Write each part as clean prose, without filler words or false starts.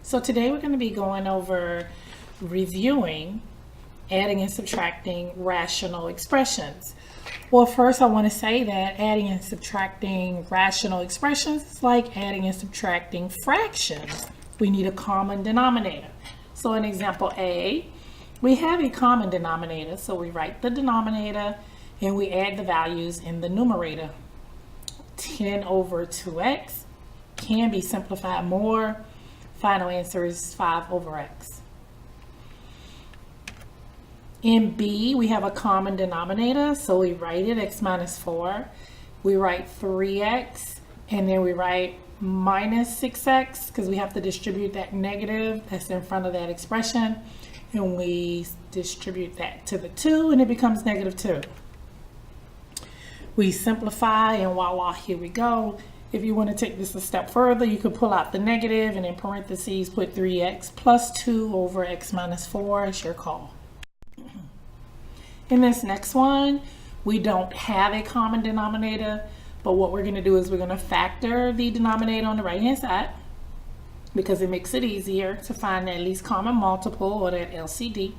So today we're going to be going over reviewing adding and subtracting rational expressions. Well, first I want to say that adding and subtracting rational expressions is like adding and subtracting fractions. We need a common denominator. So in example A, we have a common denominator. So we write the denominator and we add the values in the numerator. 10 over 2x can be simplified more. Final answer is 5 over x. In B, we have a common denominator, so we write it x minus 4. We write 3x, and then we write minus 6x, because we have to distribute that negative that's in front of that expression, and we distribute that to the 2, and it becomes negative 2. We simplify, and voila, here we go. If you want to take this a step further, you could pull out the negative and in parentheses put 3x plus 2 over x minus 4. It's your call. In this next one, we don't have a common denominator, but what we're going to do is we're going to factor the denominator on the right hand side because it makes it easier to find that least common multiple, or that LCD.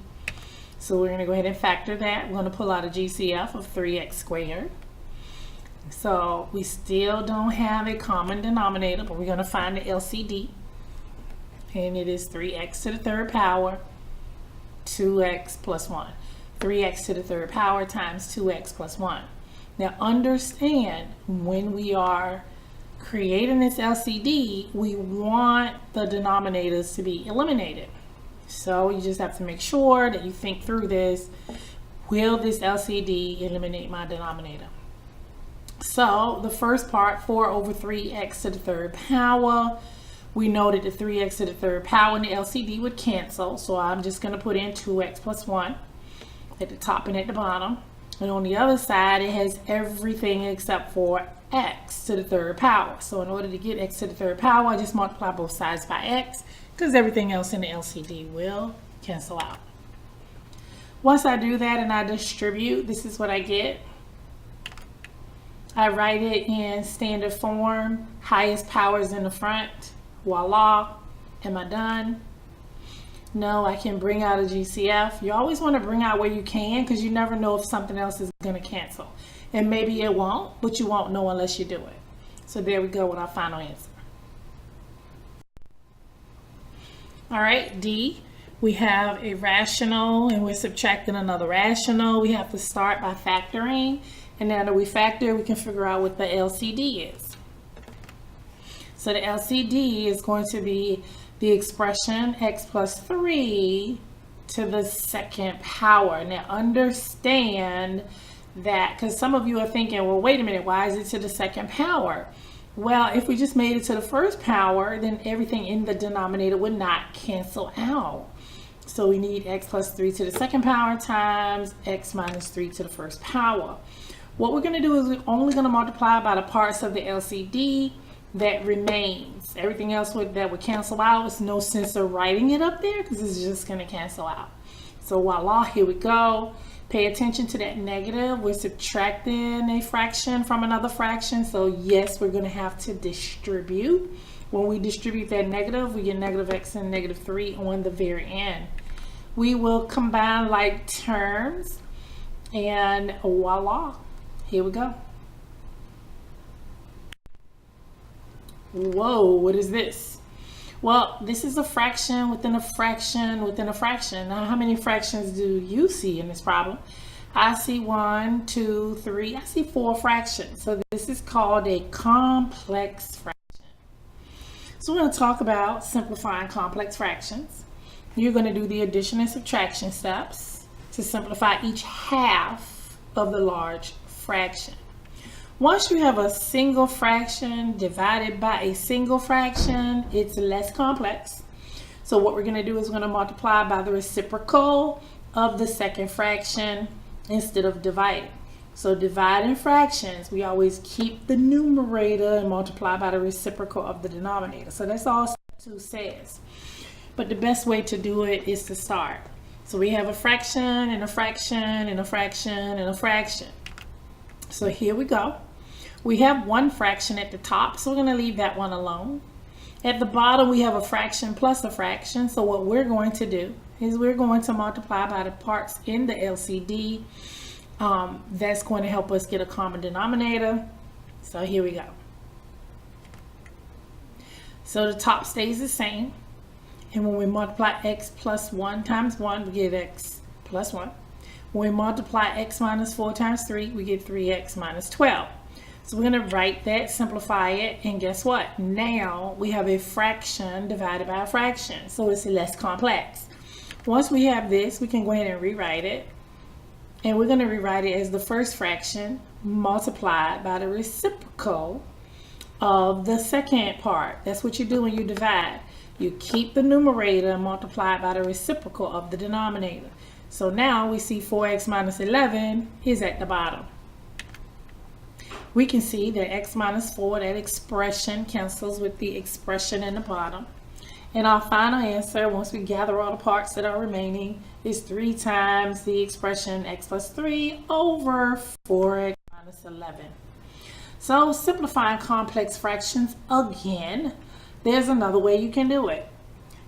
So we're going to go ahead and factor that. We're going to pull out a GCF of 3x squared. So we still don't have a common denominator, but we're going to find the LCD, and it is 3x to the third power 2x plus 1. 3x to the third power times 2x plus 1. Now understand, when we are creating this LCD, we want the denominators to be eliminated. So you just have to make sure that you think through this. Will this LCD eliminate my denominator? So the first part, 4 over 3x to the third power, we know that the 3x to the third power and the LCD would cancel. So I'm just going to put in 2x plus 1 at the top and at the bottom. And on the other side, it has everything except for x to the third power. So in order to get x to the third power, I just multiply both sides by x, because everything else in the LCD will cancel out. Once I do that and I distribute, this is what I get. I write it in standard form, highest powers in the front. Voila. Am I done? No, I can bring out a GCF. You always want to bring out where you can, because you never know if something else is going to cancel. And maybe it won't, but you won't know unless you do it. So there we go with our final answer. All right, D. We have a rational and we're subtracting another rational. We have to start by factoring. And now that we factor, we can figure out what the LCD is. So the LCD is going to be the expression x plus 3 to the second power. Now understand that, because some of you are thinking, well, wait a minute, why is it to the second power? Well, if we just made it to the first power, then everything in the denominator would not cancel out. So we need x plus 3 to the second power times x minus 3 to the first power. What we're going to do is we're only going to multiply by the parts of the LCD that remains. Everything else that would cancel out. There's no sense of writing it up there because it's just going to cancel out. So voila, here we go. Pay attention to that negative. We're subtracting a fraction from another fraction. So yes, we're going to have to distribute. When we distribute that negative, we get negative x and negative 3 on the very end. We will combine like terms, and voila. Here we go. Whoa, what is this? Well, this is a fraction within a fraction within a fraction. Now, how many fractions do you see in this problem? I see 1, 2, 3. I see 4 fractions. So this is called a complex fraction. So we're going to talk about simplifying complex fractions. You're going to do the addition and subtraction steps to simplify each half of the large fraction. Once you have a single fraction divided by a single fraction, it's less complex. So what we're going to do is we're going to multiply by the reciprocal of the second fraction instead of dividing. So dividing fractions, we always keep the numerator and multiply by the reciprocal of the denominator. So that's all step 2 says. But the best way to do it is to start. So we have a fraction and a fraction and a fraction and a fraction. So here we go. We have one fraction at the top, so we're going to leave that one alone. At the bottom, we have a fraction plus a fraction. So what we're going to do is we're going to multiply by the parts in the LCD. That's going to help us get a common denominator. So here we go. So the top stays the same. And when we multiply x plus 1 times 1, we get x plus 1. When we multiply x minus 4 times 3, we get 3x minus 12. So we're going to write that, simplify it, and guess what? Now we have a fraction divided by a fraction, so it's less complex. Once we have this, we can go ahead and rewrite it. And we're going to rewrite it as the first fraction multiplied by the reciprocal of the second part. That's what you do when you divide. You keep the numerator multiplied by the reciprocal of the denominator. So now we see 4x minus 11 is at the bottom. We can see that x minus 4, that expression cancels with the expression in the bottom. And our final answer, once we gather all the parts that are remaining, is 3 times the expression x plus 3 over 4x minus 11. So simplifying complex fractions again, there's another way you can do it.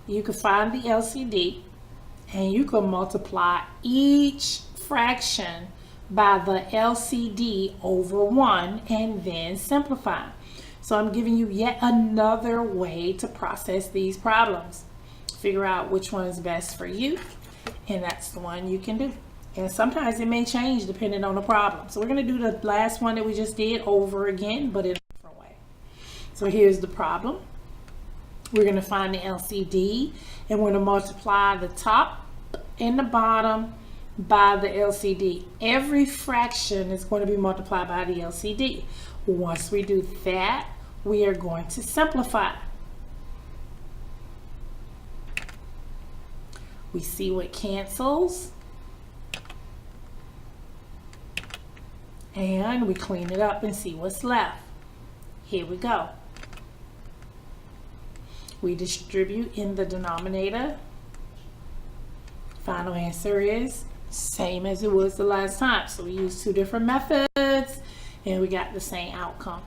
You can find the LCD and you can multiply each fraction by the LCD over 1 and then simplify. So I'm giving you yet another way to process these problems. Figure out which one is best for you, and that's the one you can do. And sometimes it may change depending on the problem. So we're going to do the last one that we just did over again, but in a different way. So here's the problem. We're going to find the LCD, and we're going to multiply the top and the bottom by the LCD. Every fraction is going to be multiplied by the LCD. Once we do that, we are going to simplify. We see what cancels, and we clean it up and see what's left. Here we go. We distribute in the denominator. Final answer is same as it was the last time. So we used 2 different methods and we got the same outcome.